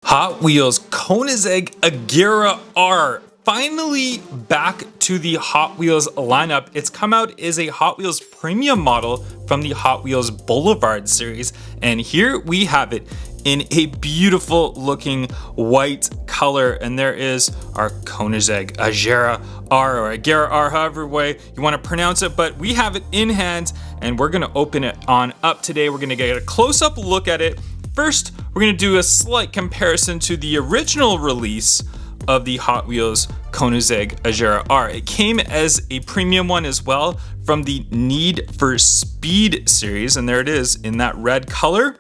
Hot Wheels Koenigsegg Agera R finally back to the Hot Wheels lineup. It's come out as a Hot Wheels premium model from the Hot Wheels Boulevard series, and here we have it in a beautiful looking white color. And there is our Koenigsegg Agera R, or Agera R, however way you want to pronounce it, but we have it in hand and we're going to open it on up today. We're going to get a close-up look at it. First, we're going to do a slight comparison to the original release of the Hot Wheels Koenigsegg Agera R. It came as a premium one as well from the Need for Speed series, and there it is in that red color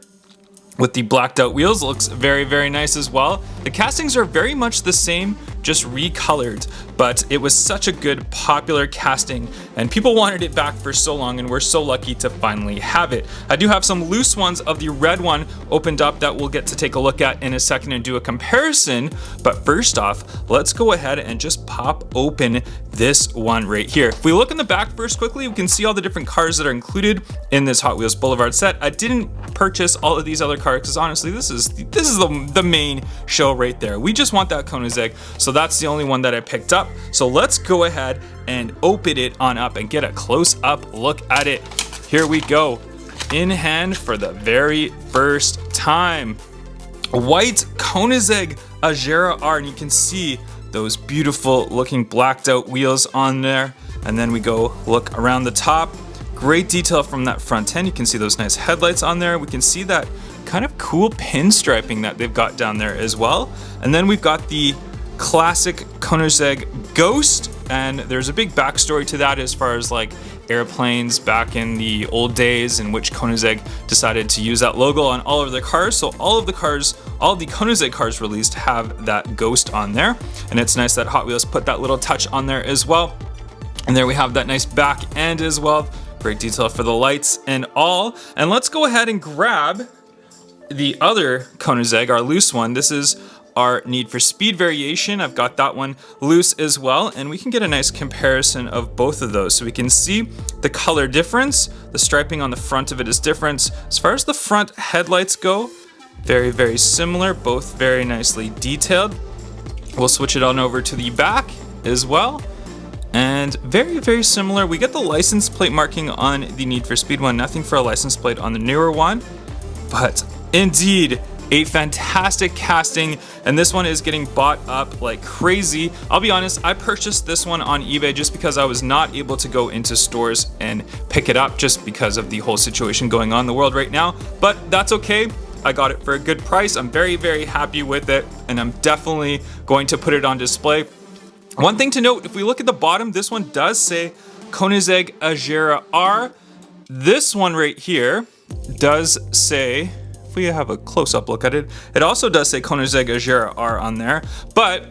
with the blacked out wheels. Looks very, very nice as well. The castings are very much the same, just recolored, but it was such a good popular casting and people wanted it back for so long, and we're so lucky to finally have it. I do have some loose ones of the red one opened up that we'll get to take a look at in a second and do a comparison. But first off, let's go ahead and just pop open this one right here. If we look in the back first quickly, we can see all the different cars that are included in this Hot Wheels Boulevard set. I didn't purchase all of these other cars because honestly, this is the main show right there. We just want that Koenigsegg, so that's the only one that I picked up. So let's go ahead and open it on up and get a close-up look at it. Here we go, in hand for the very first time. White Koenigsegg Agera R, and you can see those beautiful looking blacked out wheels on there. And then we go look around the top. Great detail from that front end. You can see those nice headlights on there. We can see that kind of cool pinstriping that they've got down there as well. And then we've got the classic Koenigsegg Ghost, and there's a big backstory to that as far as like airplanes back in the old days in which Koenigsegg decided to use that logo on all of their cars. So all of the Koenigsegg cars released have that Ghost on there, and it's nice that Hot Wheels put that little touch on there as well. And there we have that nice back end as well. Great detail for the lights and all. And let's go ahead and grab the other Koenigsegg, our loose one. This is our Need for Speed variation. I've got that one loose as well, and we can get a nice comparison of both of those. So we can see the color difference. The striping on the front of it is different. As far as the front headlights go, very, very similar, both very nicely detailed. We'll switch it on over to the back as well. And very, very similar. We get the license plate marking on the Need for Speed one, nothing for a license plate on the newer one, but indeed a fantastic casting, and this one is getting bought up like crazy. I'll be honest, I purchased this one on eBay just because I was not able to go into stores and pick it up just because of the whole situation going on in the world right now, but that's okay. I got it for a good price. I'm very, very happy with it, and I'm definitely going to put it on display. One thing to note, if we look at the bottom, this one does say Koenigsegg Agera R. This one right here does say, if we have a close-up look at it, it also does say Koenigsegg Agera R on there, but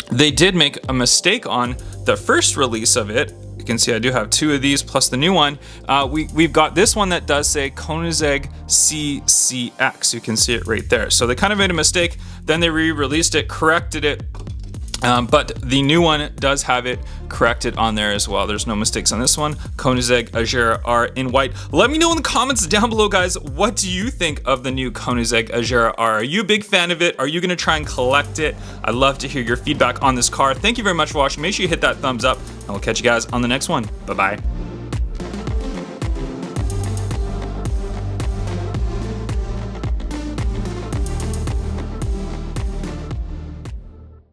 they did make a mistake on the first release of it. You can see I do have two of these plus the new one. We've got this one that does say Koenigsegg CCX. You can see it right there. So they kind of made a mistake, then they re-released it, corrected it. But the new one does have it corrected on there as well. There's no mistakes on this one. Koenigsegg Agera R in white. Let me know in the comments down below, guys, what do you think of the new Koenigsegg Agera R? Are you a big fan of it? Are you gonna try and collect it? I'd love to hear your feedback on this car. Thank you very much for watching. Make sure you hit that thumbs up, and we'll catch you guys on the next one. Bye-bye.